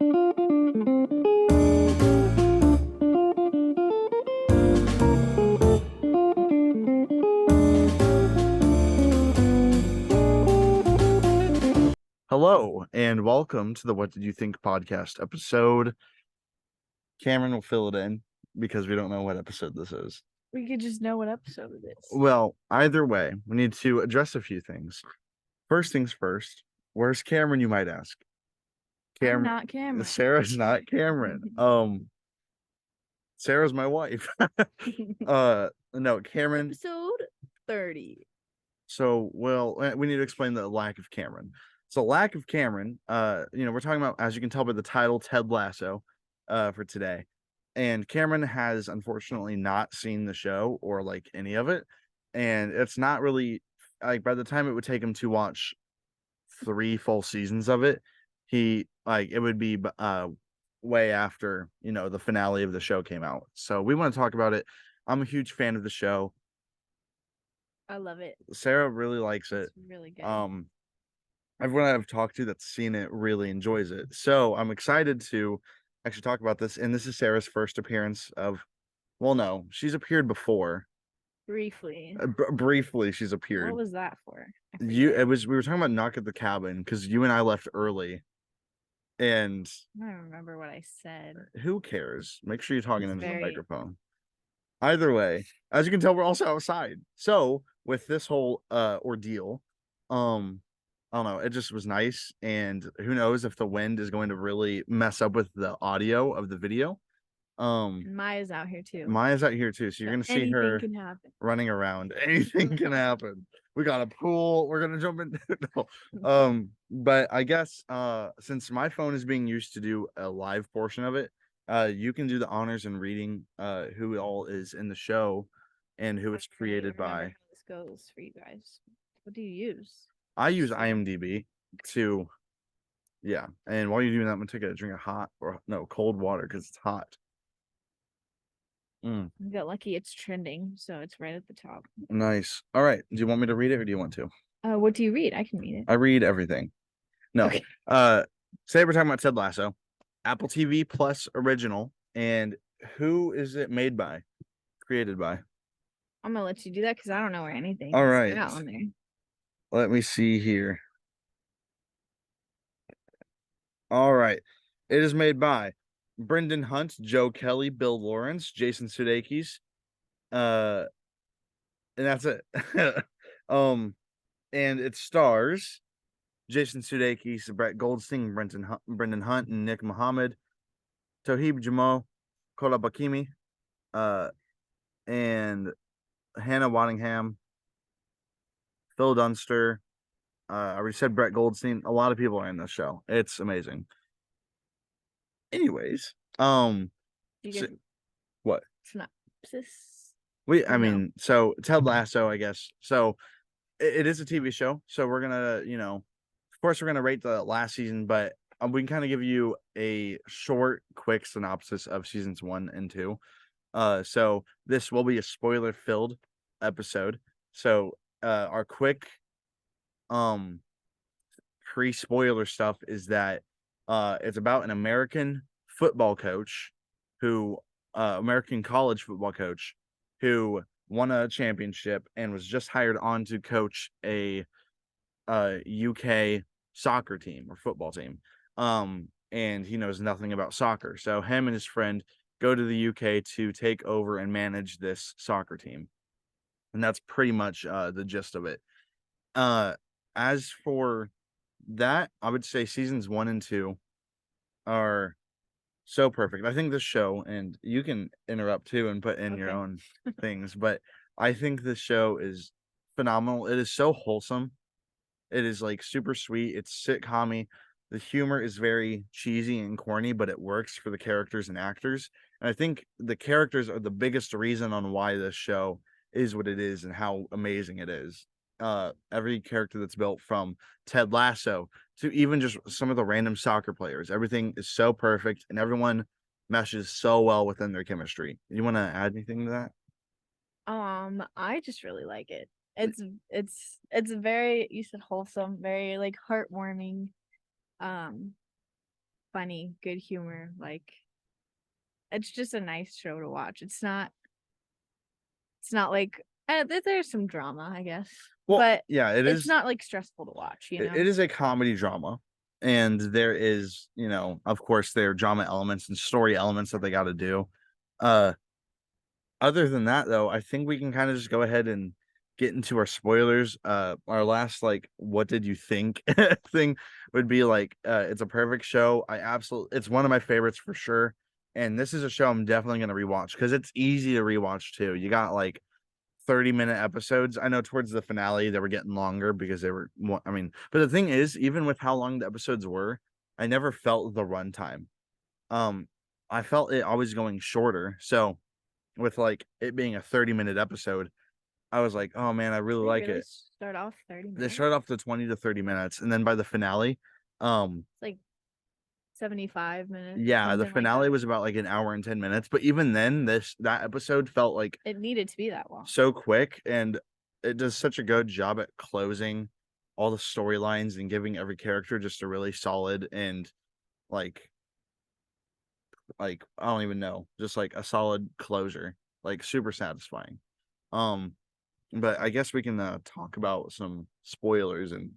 Hello and welcome to the What Did You Think podcast episode. Cameron will fill it in because we don't know what episode this is. We could just know what episode it is. Well, either way, we need to address a few things. First things first, where's Cameron, you might ask? I'm not Cameron. Sarah's not Cameron. Sarah's my wife. No, Cameron. Episode 30. So, well, we need to explain the lack of Cameron. So, lack of Cameron, we're talking about, as you can tell by the title, Ted Lasso, for today. And Cameron has unfortunately not seen the show or like any of it. And it's not really like by the time it would take him to watch 3 full seasons of it, it would be way after, the finale of the show came out. So we want to talk about it. I'm a huge fan of the show. I love it. Sarah really likes it. It's really good. Everyone I've talked to that's seen it really enjoys it. So I'm excited to actually talk about this. And this is Sarah's first appearance of, well, no, she's appeared before. Briefly. Briefly, she's appeared. What was that for? We were talking about Knock at the Cabin because you and I left early. And I don't remember what I said. Who cares? Make sure you're talking into the microphone. Either way, as you can tell, we're also outside. So with this whole ordeal, I don't know, it just was nice. And who knows if the wind is going to really mess up with the audio of the video. Maya's out here too. So you're gonna see her running around. Anything can happen. We got a pool. We're gonna jump in. No. But I guess since my phone is being used to do a live portion of it, you can do the honors in reading who all is in the show and who it's created by. How this goes for you guys. What do you use? I use IMDb to, yeah. And while you're doing that, I'm gonna take a drink of cold water because it's hot. I got lucky. It's trending, so it's right at the top. Nice. All right. Do you want me to read it or do you want to? What do you read? I can read it. I read everything. No. Okay. Today we're talking about Ted Lasso, Apple TV Plus original, and who is it made by? Created by? I'm gonna let you do that because I don't know where anything. All right. On there. Let me see here. All right. It is made by Brendan Hunt, Joe Kelly, Bill Lawrence, Jason Sudeikis, and that's it. And it stars Jason Sudeikis, Brett Goldstein, Brendan Hunt, and Nick Mohammed, Toheeb Jamal, Kola Bakimi, and Hannah Waddingham, Phil Dunster. I already said Brett Goldstein. A lot of people are in this show. It's amazing. Anyways, what? Synopsis? So Ted Lasso, I guess. So it is a TV show. So we're gonna, of course, we're gonna rate the last season, but we can kind of give you a short, quick synopsis of seasons 1 and 2. So this will be a spoiler-filled episode. So our quick, pre-spoiler stuff is that it's about an American football coach American college football coach who won a championship and was just hired on to coach a UK soccer team or football team. And he knows nothing about soccer. So him and his friend go to the UK to take over and manage this soccer team. And that's pretty much the gist of it. As for that, I would say seasons 1 and 2 are so perfect. I think this show, and you can interrupt too and put in your own things, but I think this show is phenomenal. It is so wholesome. It is like super sweet. It's sitcom-y. The humor is very cheesy and corny, but it works for the characters and actors. And I think the characters are the biggest reason on why this show is what it is and how amazing it is. Every character that's built, from Ted Lasso to even just some of the random soccer players, everything is so perfect and everyone meshes so well within their chemistry. You want to add anything to that? I just really like it. It's very, you said wholesome, very like heartwarming, funny, good humor. Like it's just a nice show to watch. It's not like there's some drama, I guess. Well, But yeah, it it's is. not like stressful to watch, you know? It is a comedy drama, and there is, of course, there are drama elements and story elements that they got to do. Uh, Other than that, though, I think we can kind of just go ahead and get into our spoilers. Our last like, what did you think thing would be like, it's a perfect show. It's one of my favorites for sure. And this is a show I'm definitely gonna rewatch because it's easy to rewatch too. You got like 30-minute episodes. I know towards the finale they were getting longer because they were I mean, but the thing is, even with how long the episodes were, I never felt the runtime. Um, I felt it always going shorter. So with like it being a 30-minute episode, I was like, oh man, I really They like really it. start off 30 They minutes. started off to 20 to 30 minutes, and then by the finale, It's like 75 minutes, yeah, the something like finale that. was about like an hour and 10 minutes. But even then, that episode felt like It needed to be that long. so quick, and it does such a good job at closing all the storylines and giving every character just a really solid and like I don't even know, just like a solid closure, like super satisfying. Um, but I guess we can talk about some spoilers and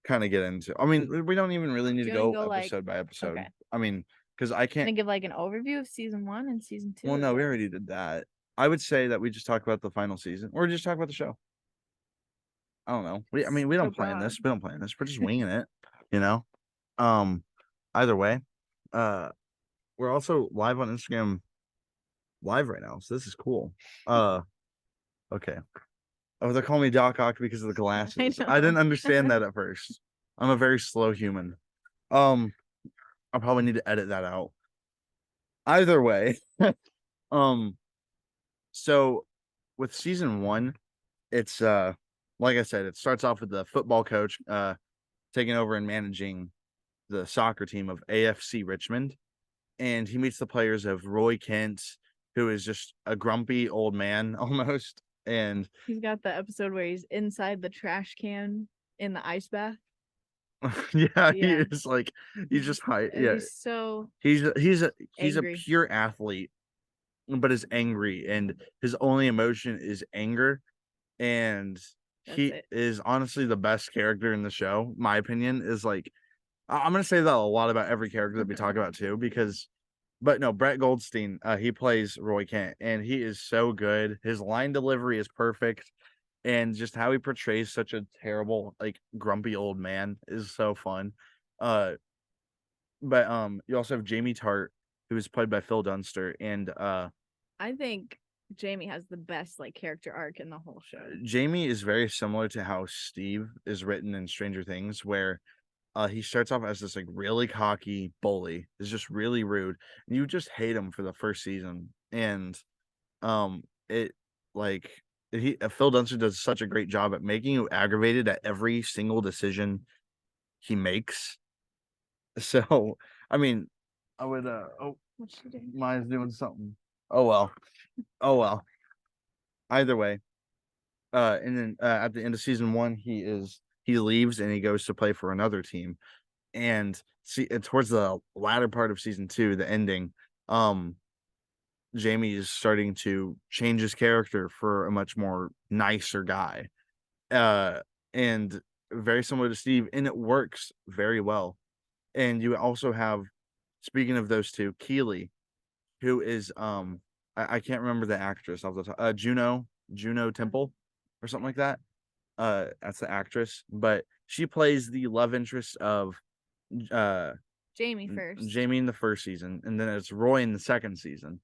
kind of get into. I mean, we don't even really need Do to you want go to go like, episode by episode. okay, I mean, because I gonna can't. give like an overview of season 1 and season 2 Well, or no, we what? already did that. I would say that we just talk about the final season, or just talk about the show. I don't know. I mean, we So don't plan broad. this. We don't plan this. We're just winging it. You know. Um. Either way, uh, we're also live on Instagram live right now, so this is cool. Okay. Oh, they're calling me Doc Ock because of the glasses. I didn't know. understand that at first. I'm a very slow human. Um, I'll probably need to edit that out. Either way, um, so with season one, it's like I said, it starts off with the football coach taking over and managing the soccer team of AFC Richmond, and he meets the players of Roy Kent, who is just a grumpy old man almost, and He's got the episode where he's inside the trash can in the ice bath. yeah, he Yeah. is like he's just high. Yeah, He's so he's a angry. pure athlete, but is angry, and his only emotion is anger. And That's he it. is honestly the best character in the show. My opinion is like I'm gonna say that a lot about every character that we talk about too, because but no, Brett Goldstein, he plays Roy Kent, and he is so good. His line delivery is perfect, and just how he portrays such a terrible, like grumpy old man is so fun. Uh, but you also have Jamie Tart, who is played by Phil Dunster, and I think Jamie has the best like character arc in the whole show. Jamie is very similar to how Steve is written in Stranger Things, where he starts off as this like really cocky bully, is just really rude, and you just hate him for the first season, and it like Phil Dunster does such a great job at making you aggravated at every single decision he makes. So, I mean, I would oh, What's she doing? mine's doing something. Oh well. Oh well. Either way, and then at the end of season one, he leaves and he goes to play for another team. And see, towards the latter part of season two, the ending, um, Jamie is starting to change his character for a much more nicer guy. Uh, and very similar to Steve, and it works very well. And you also have, speaking of those two, Keely, who is I can't remember the actress off the top. Juno Temple or something like that. That's the actress, but she plays the love interest of uh Jamie first. Jamie in the first season, and then it's Roy in the second season.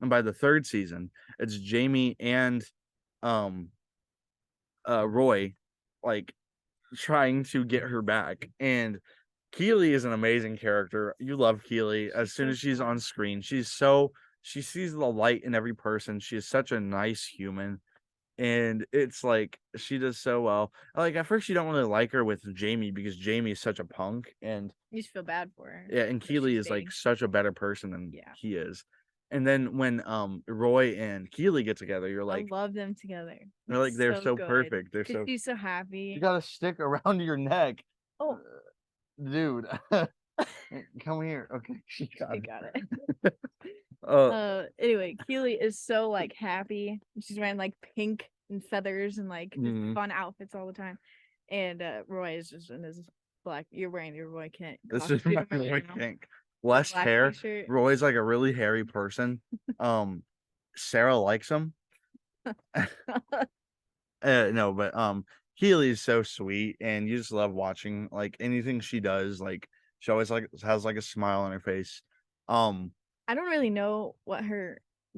And by the third season, it's Jamie and um Roy like trying to get her back. And Keely is an amazing character. You love Keely. As soon so as she's smart. on screen, she sees the light in every person. She is such a nice human. And it's like she does so well. Like at first you don't really like her with Jamie because Jamie is such a punk, and You just feel bad for her. yeah, and That Keely she's is like dating. such a better person than Yeah. he is. And then when Roy and Keely get together, I love them together. they're So so good. perfect. They're Because so she's so you happy. got a stick around your neck. Oh, Dude. Come here. Okay, she got She it. got it. Uh, Anyway, Keely is so like happy. She's wearing like pink and feathers and like just mhm. fun outfits all the time. And Roy is just in his black. You're wearing your Roy Kent This is costume my right Roy now. Kink. The Less black hair. t-shirt. Roy's like a really hairy person. Sarah likes him. No, but Keely's so sweet, and you just love watching like anything she does. Like she always like has like a smile on her face. Um, I don't really know what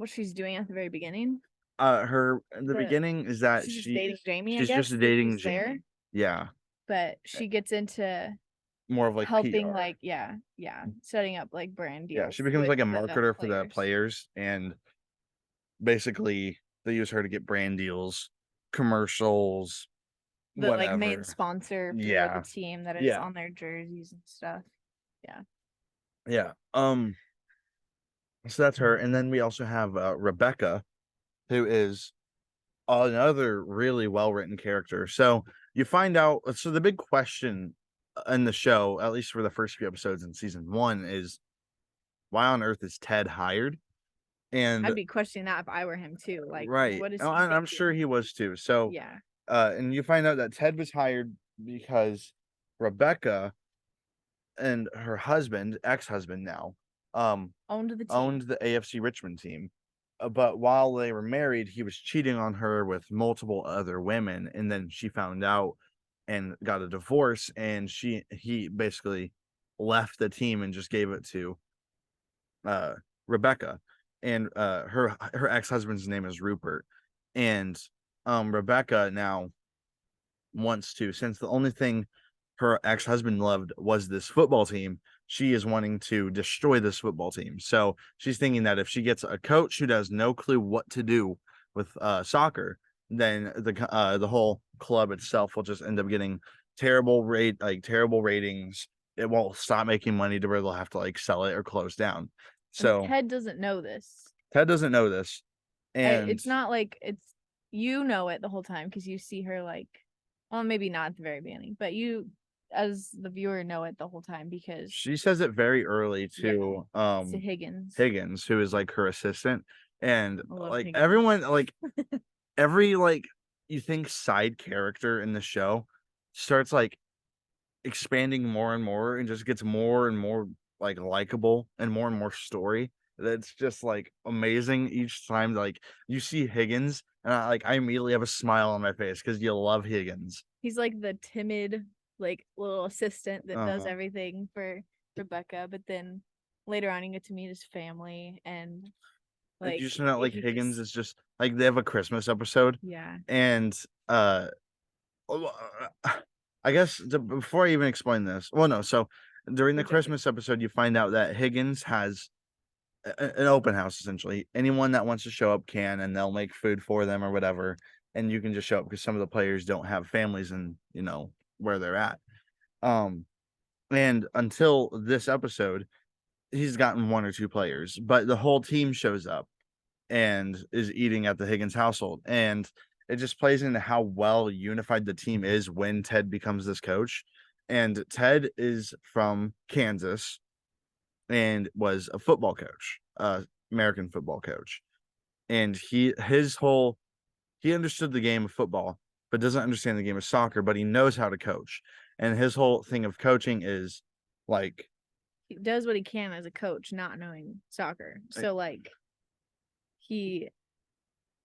she's doing at the very beginning. her in the The beginning is that She's just dating Jamie, I she's guess, just because dating he's there. Jamie. Yeah, But she gets into more of like helping, PR. like yeah, setting up like brand Yeah, she deals becomes with like a the marketer for the players. players, and basically they use her to get brand deals, commercials, The like main whatever. sponsor for the Yeah, team that is yeah, on their jerseys and stuff. Yeah. yeah. So that's her, and then we also have Rebecca, who is another really well written character. So you find out. So the big question in the show, at least for the first few episodes in season one, is why on earth is Ted hired? And I'd be questioning that if I were him too. Like, right, what is oh, he I'm sure thinking? he was too. So, Yeah. and you find out that Ted was hired because Rebecca and her husband, ex-husband now, Owned the team. owned the AFC Richmond team. But while they were married, he was cheating on her with multiple other women, and then she found out and got a divorce, and he basically left the team and just gave it to uh Rebecca. And her ex-husband's name is Rupert. And Rebecca now wants to, since the only thing her ex-husband loved was this football team, she is wanting to destroy this football team. So she's thinking that if she gets a coach who has no clue what to do with soccer, then the whole club itself will just end up getting terrible ratings. It won't stop making money to where they'll have to like sell it or close down. And So Ted doesn't know this. Ted doesn't know this, and It's not like it's you know it the whole time because you see her like, well, maybe not at the very beginning, but you as the viewer know it the whole time because she says it very early yeah, to to Higgins. Higgins, who is like her assistant, and I love like Higgins. everyone, like every like you think side character in the show starts like expanding more and more and just gets more and more like likable and more story. That's just like amazing each time. Like you see Higgins, and I immediately have a smile on my face because you love Higgins. He's like the timid, like little assistant that does Uh-huh. everything for Rebecca, but then later on you get to meet his family and Like you like just know like he Higgins just is just like they have a Christmas episode, yeah. and uh well, I guess before I even explain this, well, no. So during the We're jumping. Christmas episode, you find out that Higgins has an open house. Essentially, anyone that wants to show up can, and they'll make food for them or whatever, and you can just show up because some of the players don't have families and where they're at. Um, and until this episode, he's gotten one or two players, but the whole team shows up and is eating at the Higgins household. And it just plays into how well unified the team is when Ted becomes this coach. And Ted is from Kansas and was a football coach, American football coach. And he understood the game of football, but doesn't understand the game of soccer, but he knows how to coach. And his whole thing of coaching is like He does what he can as a coach, not knowing soccer. So like he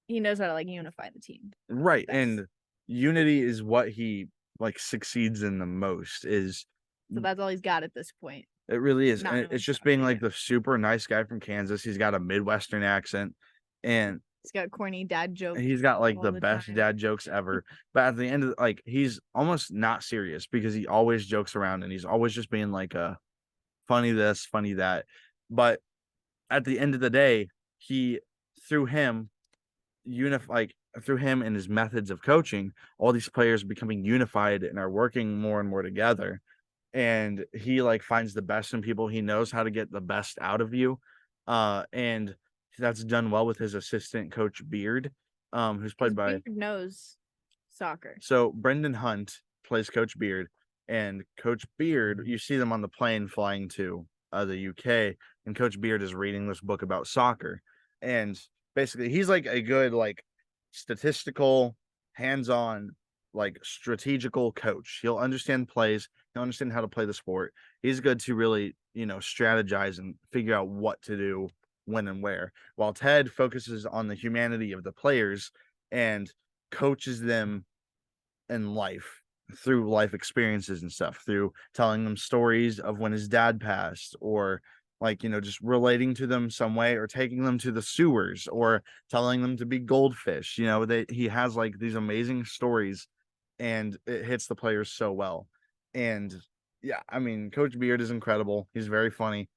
he knows how to like unify the team. right. Best. And unity is what he like succeeds in the most is So that's all he's got at this point. it really is. Not And knowing it's just soccer being like yet. the super nice guy from Kansas. He's got a Midwestern accent, and He's got corny dad jokes he's got like all the the best time. dad jokes ever. But at the end of like he's almost not serious because he always jokes around and he's always just being like a funny this, funny that. But at the end of the day, he through him like through him and his methods of coaching, all these players becoming unified and are working more and more together. And he like finds the best in people. He knows how to get the best out of you. And that's done well with his assistant coach Beard, who's Because played by Beard knows soccer. so Brendan Hunt plays Coach Beard, And Coach Beard, you see them on the plane flying to the UK, and Coach Beard is reading this book about soccer, and basically he's like a good like statistical, hands-on, like strategical coach. He'll understand plays, he'll understand how to play the sport. He's good to really, strategize and figure out what to do when and where. While Ted focuses on the humanity of the players and coaches them in life through life experiences and stuff, through telling them stories of when his dad passed, or like, just relating to them some way, or taking them to the sewers, or telling them to be goldfish. He has like these amazing stories, and it hits the players so well. And yeah, I mean, Coach Beard is incredible. He's very funny. It's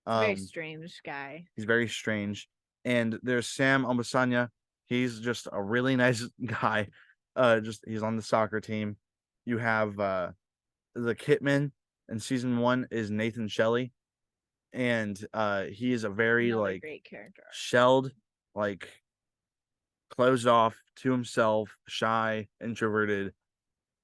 a very Um, strange guy. he's very strange. And there's Sam Ombasanya. He's just a really nice guy. Just he's on the soccer team. You have the Kitman in season one is Nathan Shelley, and he is a very Another like great character. shelled, like closed off to himself, shy, introverted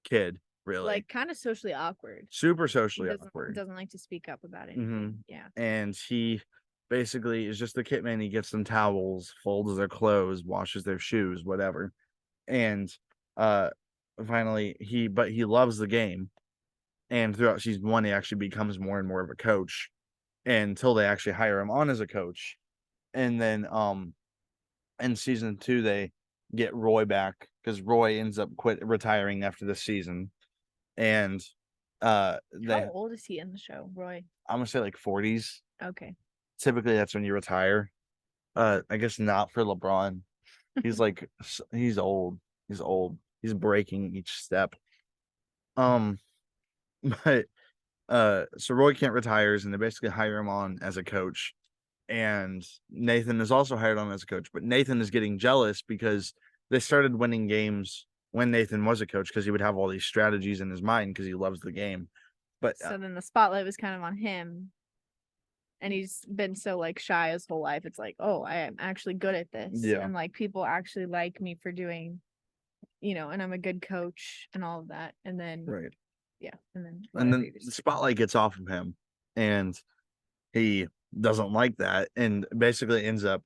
kid, really. Like kind of socially awkward. Super He socially doesn't awkward. doesn't like to speak up about hmm anything. Yeah. And he basically is just the Kitman. He gets them towels, folds their clothes, washes their shoes, whatever. And uh finally he loves the game. And throughout season one, he actually becomes more and more of a coach until they actually hire him on as a coach. And then in season two, they get Roy back because Roy ends up retiring after this season. And How they old is he in the show, Roy? I'm gonna say like 40s. Okay. Typically that's when you retire. I guess not for LeBron. He's like he's old. He's old. He's breaking each step. Um, but so Roy Kent retires, and they basically hire him on as a coach. And Nathan is also hired on as a coach, but Nathan is getting jealous because they started winning games when Nathan was a coach, because he would have all these strategies in his mind because he loves the game. But So then the spotlight was kind of on him, and he's been so like shy his whole life. It's like, oh, I am actually good at this, yeah, and like people actually like me for doing, and I'm a good coach and all of that. And then right. yeah, and then And whatever then you the just spotlight gets off of him, and he doesn't like that, and basically ends up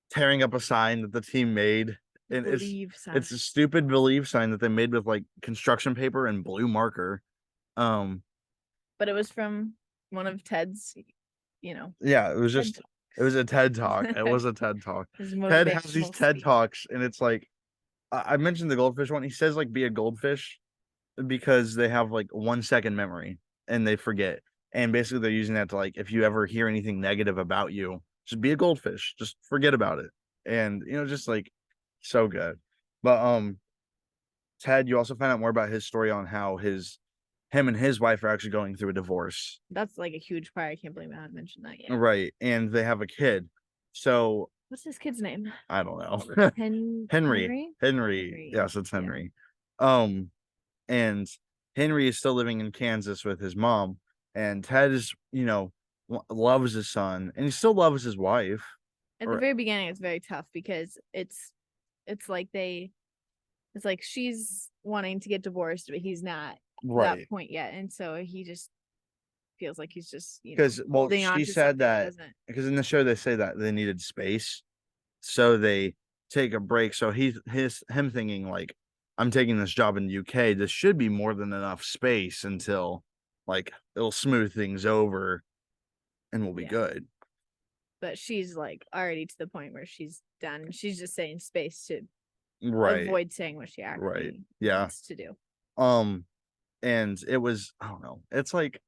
tearing up a sign that the team made. And believe sign. it's a stupid believe sign that they made with like construction paper and blue marker. Um, But it was from one of Ted's, you know, yeah, it was TED just it was a TED talk. It Talks. was a TED talk. His Ted has these motivational TED speech. talks, and it's like I mentioned the goldfish one. He says like be a goldfish because they have like 1 second memory and they forget. And basically they're using that to like if you ever hear anything negative about you, just be a goldfish. Just forget about it. And just like so good. But Ted, you also find out more about his story on how him and his wife are actually going through a divorce. That's like a huge part. I can't believe I haven't mentioned that yet. Right. And they have a kid. So What's his kid's name? I don't know. Henry. Henry. Yes, it's Yeah. Henry. Um, and Henry is still living in Kansas with his mom, and Ted is, loves his son, and he still loves his wife. At the Or very beginning, it's very tough because it's like it's like she's wanting to get divorced, but he's not at that right, point yet, and so he just feels like he's just because holding on she to said something that that doesn't. because in the show they say that they needed space, so they take a break. So him thinking like, I'm taking this job in the UK. This should be more than enough space until like it'll smooth things over and we'll be Yeah. good. But she's like already to the point where she's done. She's just saying space to Right, avoid saying what she right, actually yeah. needs to do. And it was I don't know. It's like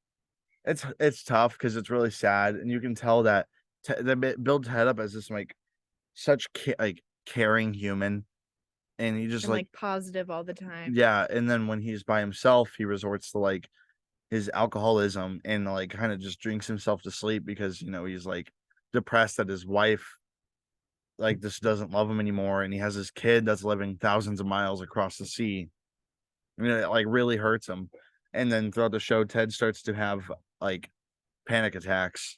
it's tough because it's really sad, and you can tell that they build Ted up as this like such like caring human, and he just And like like positive all the time. yeah. And then when he's by himself, he resorts to like his alcoholism and like kind of just drinks himself to sleep because he's like depressed that his wife like just doesn't love him anymore, and he has his kid that's living thousands of miles across the sea. I mean, it like really hurts him. And then throughout the show, Ted starts to have like panic attacks,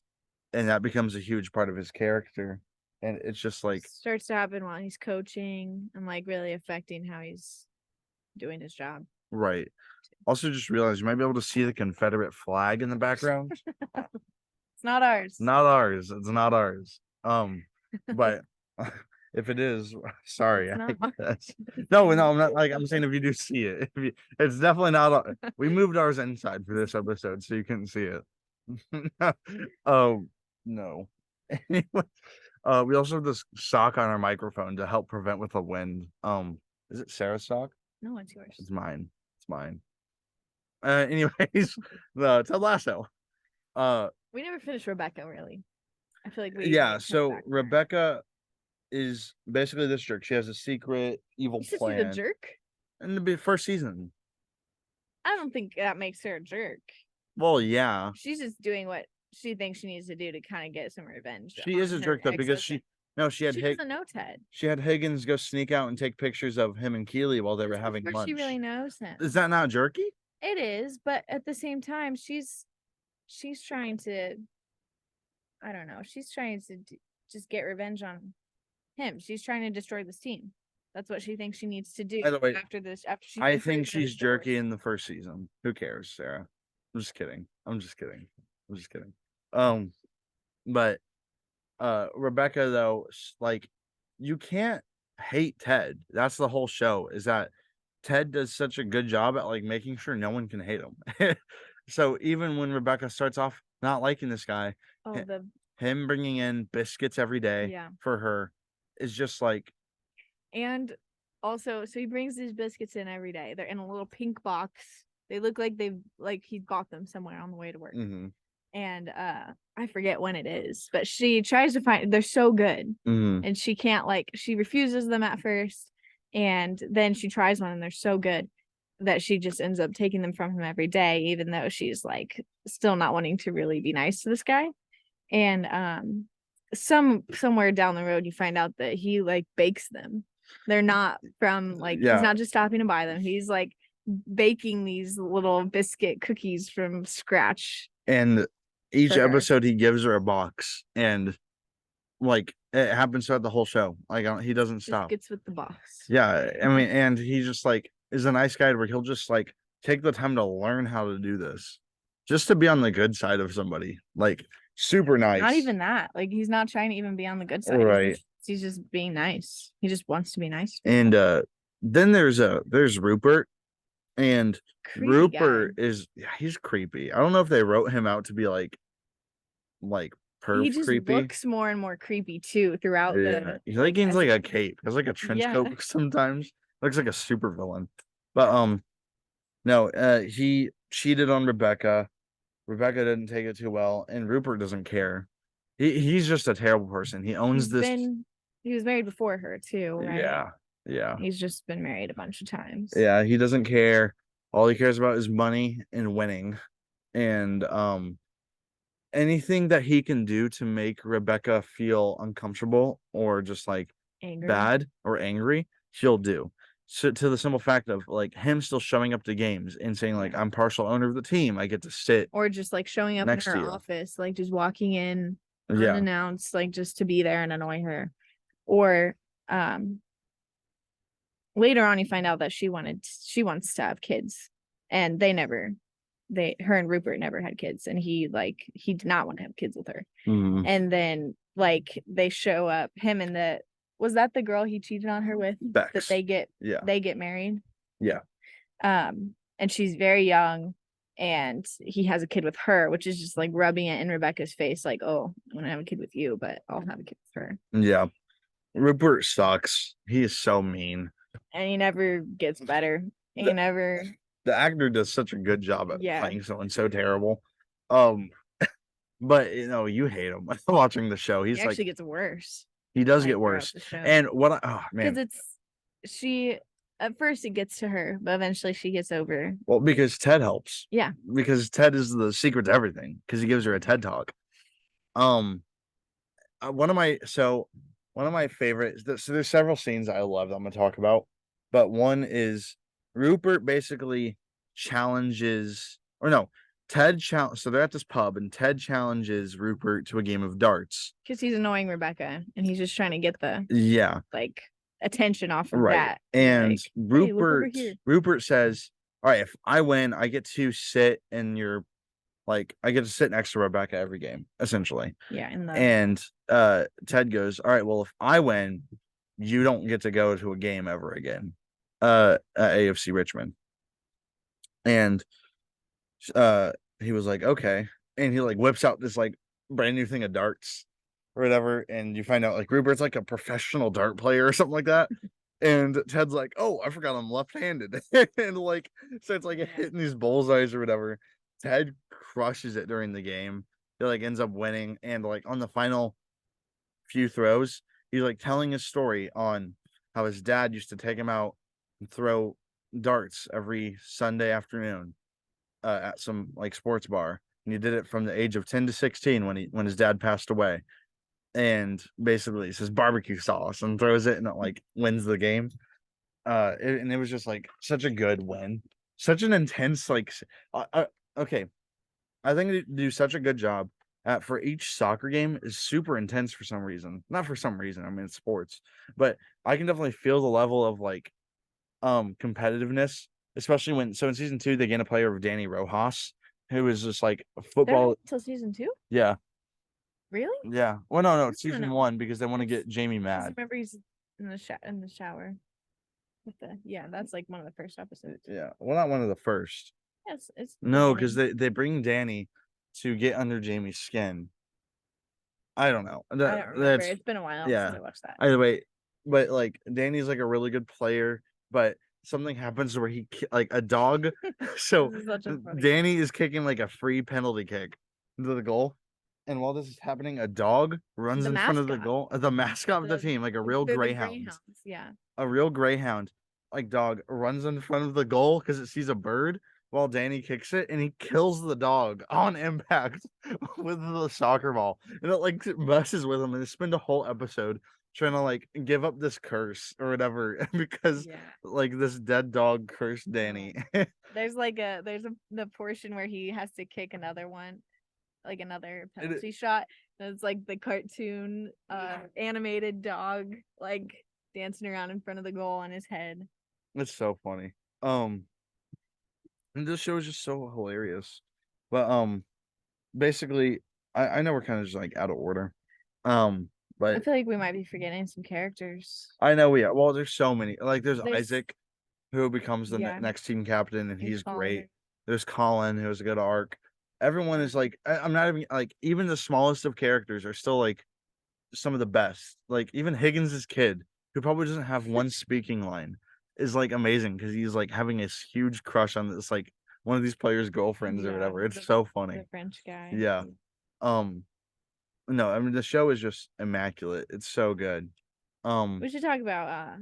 and that becomes a huge part of his character. And it's just like Starts to happen while he's coaching and like really affecting how he's doing his job. Right. Also, just realized you might be able to see the Confederate flag in the background. It's not ours. Not ours. It's not ours. But if it is, sorry. It's not ours. No, I'm not like I'm saying if you do see it. It's definitely not. We moved ours inside for this episode, so you couldn't see it. Oh no. Anyway, we also have this sock on our microphone to help prevent with the wind. Is it Sarah's sock? No, it's yours. It's mine. It's mine. Anyways, the Ted Lasso. We never finished Rebecca, really. I feel like we Yeah, like, so back to her. Rebecca is basically this jerk. She has a secret evil You said she's plan a jerk? in the first season. I don't think that makes her a jerk. Well, yeah, She's just doing what she thinks she needs to do to kind of get some revenge. she is a on jerk her though because ex-husband. she had She doesn't know Ted. she had Higgins go sneak out and take pictures of him and Keely while they were That's having before lunch. she really knows him. Is that not jerky? It is, but at the same time, she's trying to. I don't know. She's trying to just get revenge on him. She's trying to destroy this team. That's what she thinks she needs to do By the way, after this. After she, I think she's jerky in the first season. Who cares, Sarah? I'm just kidding. But Rebecca though, like, you can't hate Ted. That's the whole show. Is that Ted does such a good job at like making sure no one can hate him. So even when Rebecca starts off not liking this guy, Oh, him bringing in biscuits every day for her is just like. And also, so he brings these biscuits in every day. They're in a little pink box. They look like he bought them somewhere on the way to work. Mm-hmm. And I forget when it is, but she tries to find. They're so good, and she can't she refuses them at first, and then she tries one, and they're so good that she just ends up taking them from him every day, even though she's like still not wanting to really be nice to this guy. And somewhere down the road, you find out that he like bakes them. They're not from he's not just stopping to buy them. He's like baking these little biscuit cookies from scratch. And each episode he gives her a box, and like it happens throughout the whole show. Like he doesn't stop. Biscuits with the box. Yeah, I mean, and he just like is a nice guy where he'll just like take the time to learn how to do this, just to be on the good side of somebody. Like super nice. Not even that. Like he's not trying to even be on the good side. Right. He's just being nice. He just wants to be nice. And then there's Rupert. And Creepy Rupert guy. he's creepy. I don't know if they wrote him out to be like perv he just creepy. looks more and more creepy too throughout the. He like gains like a cape. He has like a trench coat sometimes. Looks like a super villain. But no, he cheated on Rebecca. Rebecca didn't take it too well, and Rupert doesn't care. He's just a terrible person. He owns this. He was married before her too, right? Yeah. He's just been married a bunch of times. Yeah, he doesn't care. All he cares about is money and winning. And anything that he can do to make Rebecca feel uncomfortable or just like bad or angry, he'll do. So to the simple fact of like him still showing up to games and saying like I'm partial owner of the team, I get to sit, or just like showing up in her office, like just walking in unannounced, like just to be there and annoy her. Or later on you find out that she wants to have kids, and her and Rupert never had kids, and he did not want to have kids with her. And then like they show up, him and was that the girl he cheated on her with? Bex. That they get married. Yeah. And she's very young, and he has a kid with her, which is just like rubbing it in Rebecca's face, like, oh, I'm gonna have a kid with you, but I'll have a kid with her. Yeah. Rupert sucks. He is so mean. And he never gets better. The actor does such a good job at playing someone so terrible. But you hate him watching the show. He actually gets worse. He does get worse. And because at first it gets to her, but eventually she gets over. Well, because Ted helps. Yeah. Because Ted is the secret to everything, because he gives her a TED talk. One of my favorites. So there's several scenes I love that I'm gonna talk about, but one is Rupert basically challenges, or no, so they're at this pub and Ted challenges Rupert to a game of darts because he's annoying Rebecca and he's just trying to get the attention off of that. And Rupert says, all right, if I win, I get to sit in your like I get to sit next to Rebecca every game, essentially. Yeah, in the And Ted goes, all right, well, if I win, you don't get to go to a game ever again. At AFC Richmond. And he was like, okay. And he like whips out this like brand new thing of darts or whatever. And you find out like Rupert's like a professional dart player or something like that. And Ted's like, oh, I forgot I'm left-handed. And like, so it's like hitting these bullseyes or whatever. Ted crushes it during the game. He like ends up winning. And like on the final few throws, he's like telling his story on how his dad used to take him out and throw darts every Sunday afternoon at some like sports bar. And he did it from the age of 10 to 16 when his dad passed away. And basically he says barbecue sauce and throws it and it like wins the game. And it was just like such a good win, such an intense like okay, I think they do such a good job at for each soccer game is super intense for some reason. Not for some reason, I mean it's sports, but I can definitely feel the level of like competitiveness, especially when in season 2 they gain a player of Danny Rojas, who is just like a they're football. not until season 2? Yeah, Really? yeah. Well, no, it's No, season no. 1 because they want to get Jamie I mad. remember he's in the shower. With that's like one of the first episodes. Yeah, well, not one of the first. Yes, it's No, because they bring Danny to get under Jamie's skin. I don't know. I don't remember. That's It's been a while yeah. since I watched that. Either way, but like Danny's like a really good player, but something happens where like a dog. So This is such a funny Danny is kicking like a free penalty kick into the goal, and while this is happening, a dog runs The in front of the mascot. goal. The mascot of the team, like a real They're the greyhound. greyhounds, yeah. A real greyhound, like dog, runs in front of the goal because it sees a bird while Danny kicks it, and he kills the dog on impact with the soccer ball, and it like messes with him, and they spend a whole episode trying to like give up this curse or whatever because like this dead dog cursed Danny. There's the portion where he has to kick another one, like another penalty shot. And it's like the cartoon animated dog like dancing around in front of the goal on his head. It's so funny. And this show is just so hilarious. But basically I know we're kind of just like out of order. But I feel like we might be forgetting some characters. I know we are. Well, there's so many. Like there's There's- Isaac, who becomes the next team captain, and he's great. There's Colin, who has a good arc. Everyone is like, I'm not even like, even the smallest of characters are still like some of the best. Like even Higgins' kid, who probably doesn't have one speaking line, is like amazing because he's like having this huge crush on this like one of these players' girlfriends or whatever. It's so funny. The French guy. Yeah. No, I mean the show is just immaculate. It's so good. We should talk about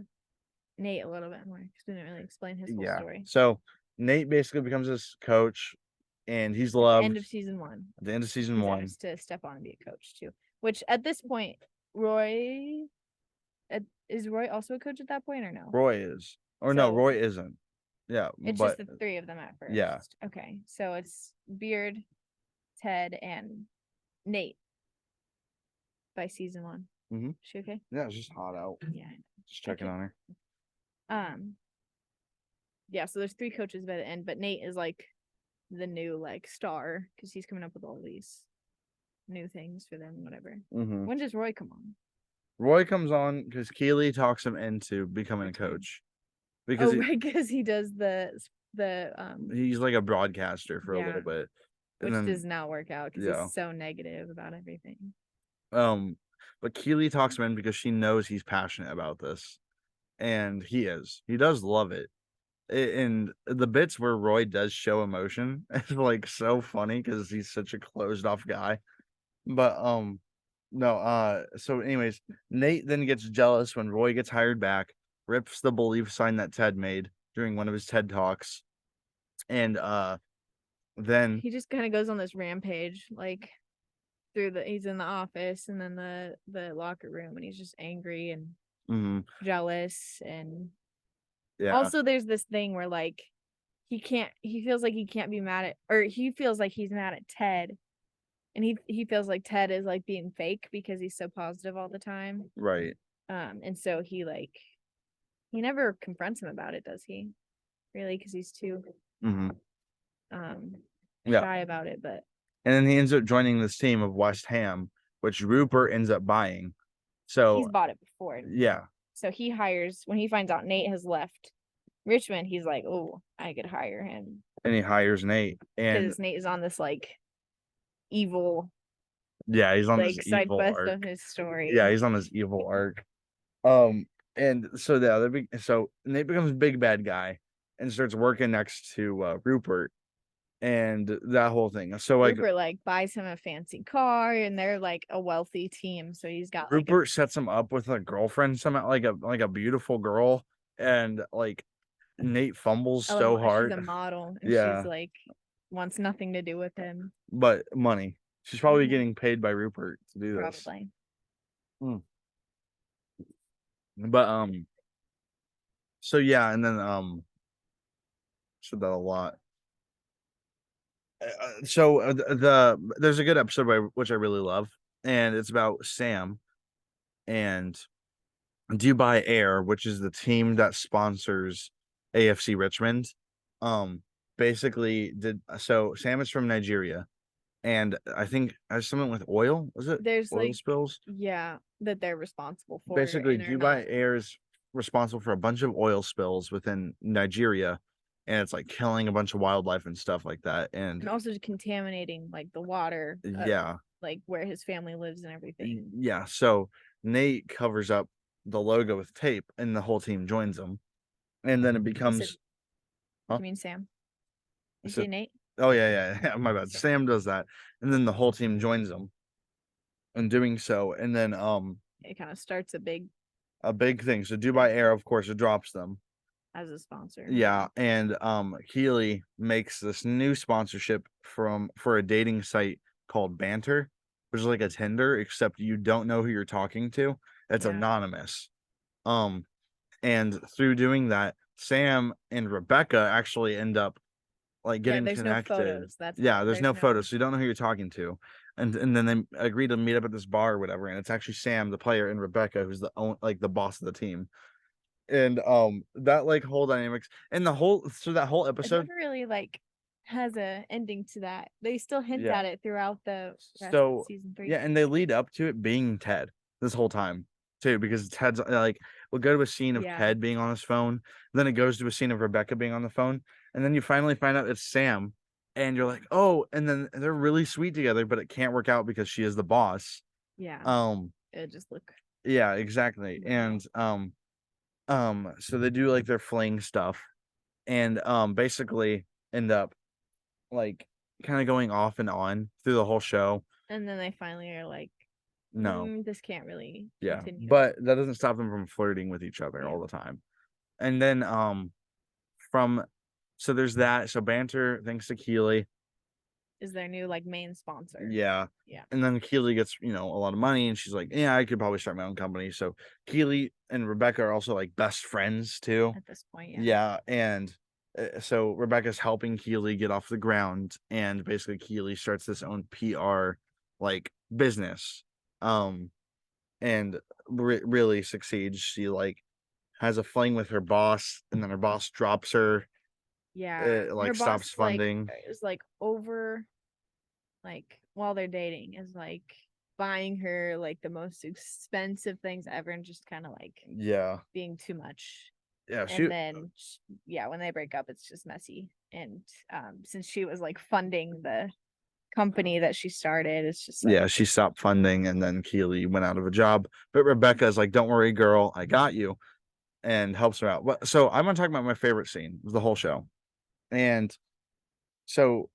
Nate a little bit more because we didn't really explain his whole story. So Nate basically becomes his coach, and he's loved. End of season 1. At the end of season 1, to step on and be a coach too. Which at this point, Roy is Roy also a coach at that point or no? Roy is, or no, Roy isn't. Yeah, it's just the 3 of them at first. Yeah. Okay, so it's Beard, Ted, and Nate by season 1. Mm-hmm. She okay? Yeah, it's just hot out. Yeah, just checking on her. Yeah, so there's 3 coaches by the end, but Nate is like the new like star because he's coming up with all these new things for them, whatever. Mm-hmm. When does Roy come on? Roy comes on because Keely talks him into becoming a coach. Because he does the he's like a broadcaster for a little bit, which does not work out because he's so negative about everything. But Keely talks him in because she knows he's passionate about this, and he does love it. And the bits where Roy does show emotion is like so funny because he's such a closed off guy. But no, so anyways, Nate then gets jealous when Roy gets hired back, rips the belief sign that Ted made during one of his TED Talks, and then he just kind of goes on this rampage, like he's in the office and then the locker room, and he's just angry and jealous. And also there's this thing where like he feels like he can't be mad at, or he feels like he's mad at Ted, and he feels like Ted is like being fake because he's so positive all the time, right? And so he never confronts him about it, does he? Really? Because he's too Mm-hmm. Yeah. Shy about it, but And then he ends up joining this team of West Ham, which Rupert ends up buying. So he's bought it before. yeah. So he hires when he finds out Nate has left Richmond. He's like, "Oh, I could hire him." And he hires Nate, and because Nate is on this like evil, yeah, he's on like this side evil quest arc. of his story. Yeah, he's on this evil arc. And so so Nate becomes big bad guy and starts working next to Rupert and that whole thing. So like Rupert like buys him a fancy car, and they're like a wealthy team. So he's got like Rupert sets him up with a girlfriend somehow, like a beautiful girl, and like Nate fumbles so she's hard. a model, and Yeah, she's like wants nothing to do with him. but money. She's probably getting paid by Rupert to do this. Probably. Hmm. But so yeah, and then said that a lot. So there's a good episode by which I really love, and it's about Sam and Dubai Air, which is the team that sponsors AFC Richmond. Um, basically did so. Sam is from Nigeria, and I think has something with oil. Was it There's oil like spills? yeah that they're responsible for Basically, Dubai internet. Air is responsible for a bunch of oil spills within Nigeria, and it's like killing a bunch of wildlife and stuff like that. And And also contaminating like the water, yeah, like where his family lives and everything. yeah. So Nate covers up the logo with tape, and the whole team joins him, and then it becomes. Huh? You mean Sam? You So, say Nate? oh yeah, my bad. Sam does that, and then the whole team joins him in doing so, and then It kind of starts a big thing. So Dubai Air, of course, it drops them. as a sponsor. Yeah, and Keely makes this new sponsorship for a dating site called Banter, which is like a Tinder, except you don't know who you're talking to. It's anonymous. Um, and through doing that, Sam and Rebecca actually end up like getting there's connected. no photos. There's no photos, so you don't know who you're talking to. And then they agree to meet up at this bar or whatever, and it's actually Sam, the player, and Rebecca, who's the boss of the team. And that like whole dynamics and that whole It episode never really like has a ending to that. They still hint yeah at it throughout the rest so of season 3. yeah, and they lead up to it being Ted this whole time too, because Ted's like we'll go to a scene of Ted being on his phone, then it goes to a scene of Rebecca being on the phone, and then you finally find out it's Sam, and you're like, oh, and then they're really sweet together, but it can't work out because she is the boss. It just look Yeah, exactly. And so they do like their fling stuff, and basically end up like kind of going off and on through the whole show. and then they finally are like, No, this can't really yeah, continue. but that doesn't stop them from flirting with each other all the time. And then from so there's that. So Banter, thanks to Keely, is their new like main sponsor. yeah. And then Keely gets, a lot of money, and she's like, yeah, I could probably start my own company. So Keely and Rebecca are also like best friends too. At this point, Yeah, and so Rebecca's helping Keely get off the ground, and basically Keely starts this own PR like business, and really succeeds. She like has a fling with her boss, and then her boss drops her. It like her boss stops funding. Is like over, like while they're dating, is like buying her like the most expensive things ever, and just kind of like being too much. Yeah, and then when they break up, it's just messy. And since she was like funding the company that she started, it's just like, she stopped funding, and then Keely went out of a job. But Rebecca's like, "Don't worry, girl, I got you," and helps her out. So I'm gonna talk about my favorite scene of the whole show, and so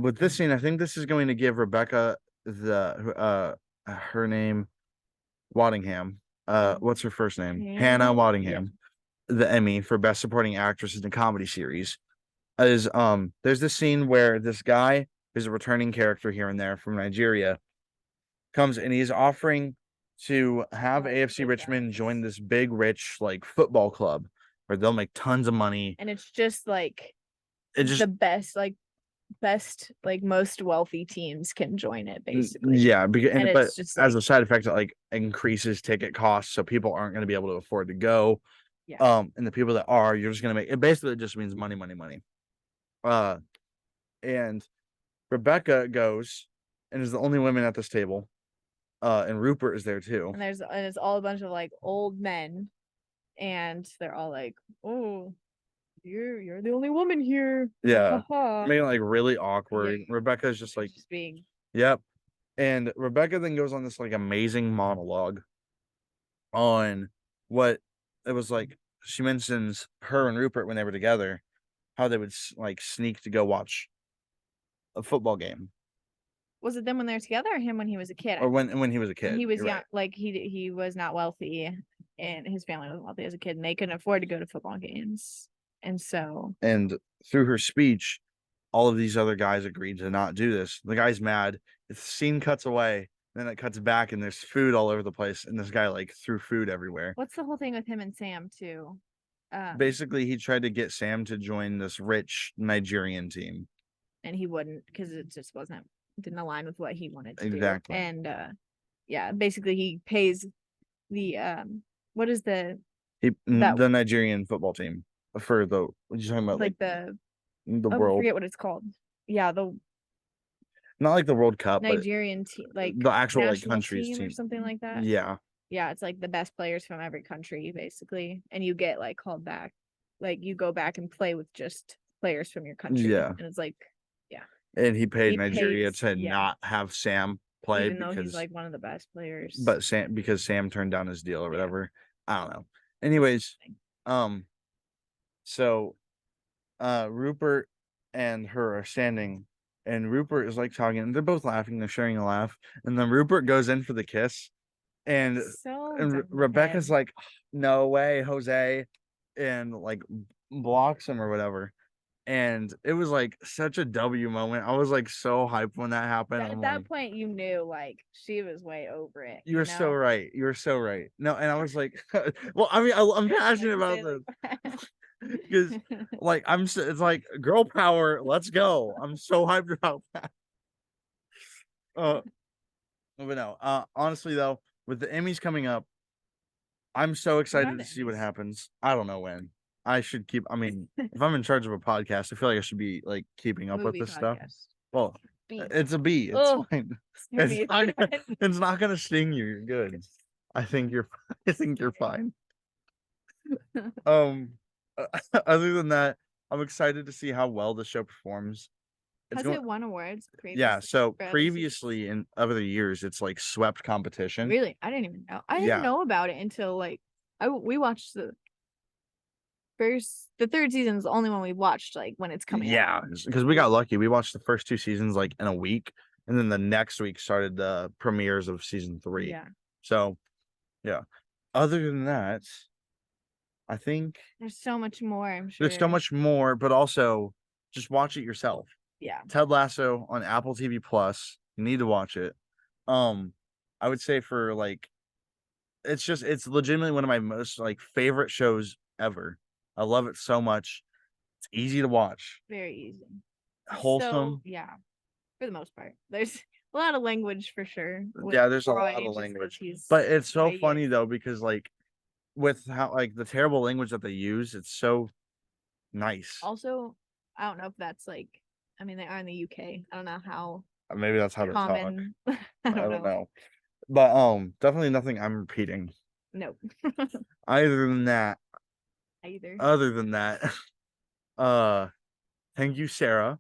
with this scene, I think this is going to give Rebecca her name Waddingham. What's her first name? Hannah Waddingham. The Emmy for Best Supporting Actress in a Comedy Series. There's this scene where this guy who's a returning character here and there from Nigeria comes, and he's offering to have AFC Richmond join this big rich like football club where they'll make tons of money. And it's just like the best like most wealthy teams can join it, basically. Yeah, but it's just as a side effect, it like increases ticket costs, so people aren't going to be able to afford to go. And the people that are, you're just going to make it. Basically, it just means money, money, money. Uh, and Rebecca goes and is the only woman at this table. And Rupert is there too. And it's all a bunch of like old men, and they're all like, "Oh, you're the only woman here." Yeah. Ha Making it like really yeah. awkward. Rebecca's just like, Just being yep. And Rebecca then goes on this like amazing monologue on what it was like. She mentions her and Rupert when they were together, how they would like sneak to go watch a football game, was it them when they were together or him when he was a kid? or when he was a When kid. he was You're young, right. like he was not wealthy, and his family wasn't wealthy as a kid, and they couldn't afford to go to football games, and so And through her speech, all of these other guys agreed to not do this. The guy's mad. The scene cuts away, then it cuts back, and there's food all over the place, and this guy like threw food everywhere. what's the whole thing with him and Sam too? Basically, he tried to get Sam to join this rich Nigerian team. And he wouldn't because it just didn't align with what he wanted to Exactly. do. And yeah, basically he pays the what is the Nigerian football team for the what you talking about like the I world, forget what it's called. Yeah, the not like the World Cup, but Nigerian team, like the actual like national country's team or team. something like that. Yeah. Yeah, it's like the best players from every country basically, and you get like called back, like you go back and play with just players from your country. Yeah. And it's like, yeah, And he paid he Nigeria pays, to yeah, not have Sam play even though he's because like one of the best players. but Sam turned down his deal or Yeah. whatever. I don't know. Anyways, so Rupert and her are standing, and Rupert is like talking, and they're both laughing, they're sharing a laugh, and then Rupert goes in for the kiss, and So Rebecca's like, no way, Jose, and like blocks him or whatever. And it was like such a W moment. I was like so hyped when that happened. At that point, you knew like she was way over it. You were so right. You were so right. No, and I was like, well, I mean, I'm passionate about this because, like, it's like girl power. Let's go. I'm so hyped about that. But no, honestly though, with the Emmys coming up, I'm so excited to see what happens. I don't know when. I should keep. I mean, if I'm in charge of a podcast, I feel like I should be like keeping up with this stuff. Well, it's a bee. It's fine. It's not gonna sting you. You're good. I think you're. I think you're fine. Other than that, I'm excited to see how well the show performs. Has it won awards previously? Yeah, so previously in other years, it's like swept competition. Really? I didn't even know. I didn't know about it until like we watched the third season is the only one we watched like when it's coming out. Yeah, because we got lucky. We watched the first 2 seasons like in a week, and then the next week started the premieres of season 3. Yeah. So, yeah. Other than that, I think there's so much more, I'm sure. There's so much more, but also just watch it yourself. Yeah. Ted Lasso on Apple TV Plus. You need to watch it. I would say for like it's legitimately one of my most like favorite shows ever. I love it so much. It's easy to watch. Very easy. Wholesome. So, yeah. For the most part. There's a lot of language for sure. Yeah, there's a lot of language. But it's so funny though, because like with how like the terrible language that they use, it's so nice. Also, I don't know if that's like I mean they are in the UK. I don't know how maybe that's how they talk. I don't know. But definitely nothing I'm repeating. Nope. Other than that, thank you, Sarah,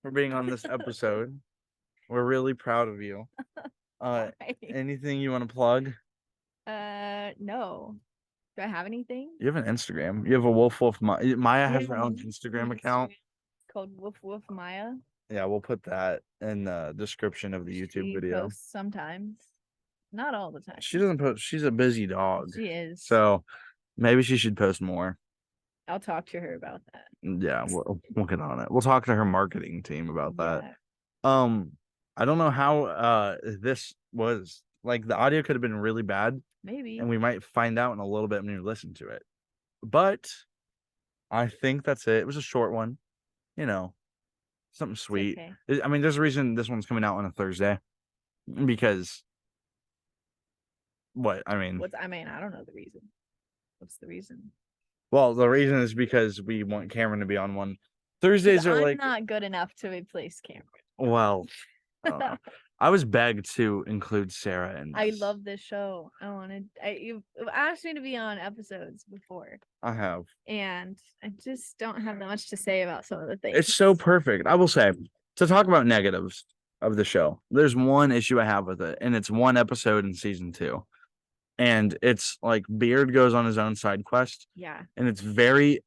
for being on this episode. We're really proud of you. Anything you want to plug? No. Do I have anything? You have an Instagram. You have a Wolf Maya. Maya has her own Instagram account. It's called Wolf Maya. Yeah, we'll put that in the description of the YouTube video. Posts sometimes. Not all the time. She doesn't post. She's a busy dog. She is. So maybe she should post more. I'll talk to her about that. Yeah, we'll get on it. We'll talk to her marketing team about that. I don't know how this was like the audio could have been really bad. Maybe. And we might find out in a little bit when you listen to it. But I think that's it. It was a short one. You know, something sweet. Okay. I mean, there's a reason this one's coming out on a Thursday. Because what? I mean, I don't know the reason. What's the reason? Well, the reason is because we want Cameron to be on one. Thursdays are I'm like, not good enough to replace Cameron. well, I don't know. I was begged to include Sarah in I this. love this show. You've asked me to be on episodes before, I have. and I just don't have that much to say about some of the things. It's so perfect. I will say, to talk about negatives of the show, there's one issue I have with it, and it's one episode in season 2. And it's like Beard goes on his own side quest, Yeah, and it's very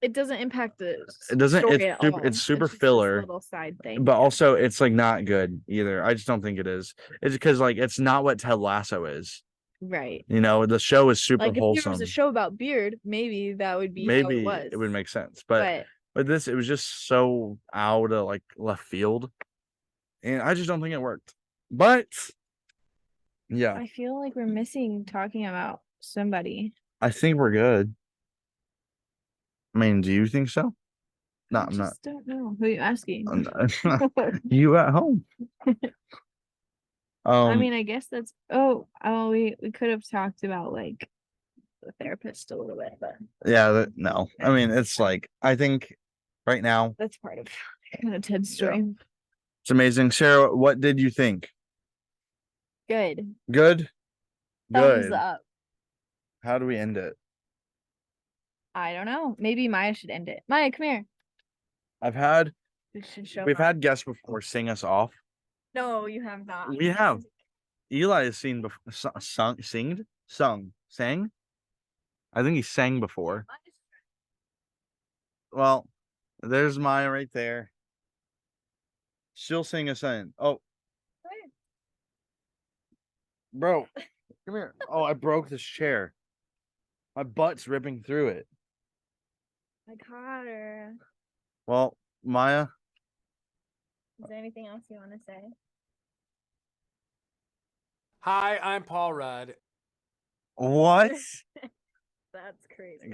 it doesn't impact the it doesn't story it's at super all. it's super just this filler, little side thing. but also it's like not good either. I just don't think it is. It's because like it's not what Ted Lasso is. Right. You know, the show is super Like if there was a wholesome. show about Beard, maybe that would be how it Maybe was. it would make sense, but this it was just so out of like left field, and I just don't think it worked. But yeah, I feel like we're missing talking about somebody. I think we're good. I mean, do you think so? No, I I'm not. just don't know. Who are you asking? You at home? I mean, I guess that's we could have talked about like the therapist a little bit, but yeah, no. I mean, it's like I think right now that's part of kind of Ted's story. it's amazing. Sarah, what did you think? Good. Good? Thumbs Good. up. How do we end it? I don't know. Maybe Maya should end it. Maya, come here. We've had guests before sing us off. No, you have not. We have. Eli has seen before, sang. I think he sang before. Well, there's Maya right there. She'll sing us in. Oh, bro, come here. Oh, I broke this chair. My butt's ripping through it. I caught her. Well, Maya. Is there anything else you want to say? Hi, I'm Paul Rudd. What? That's crazy.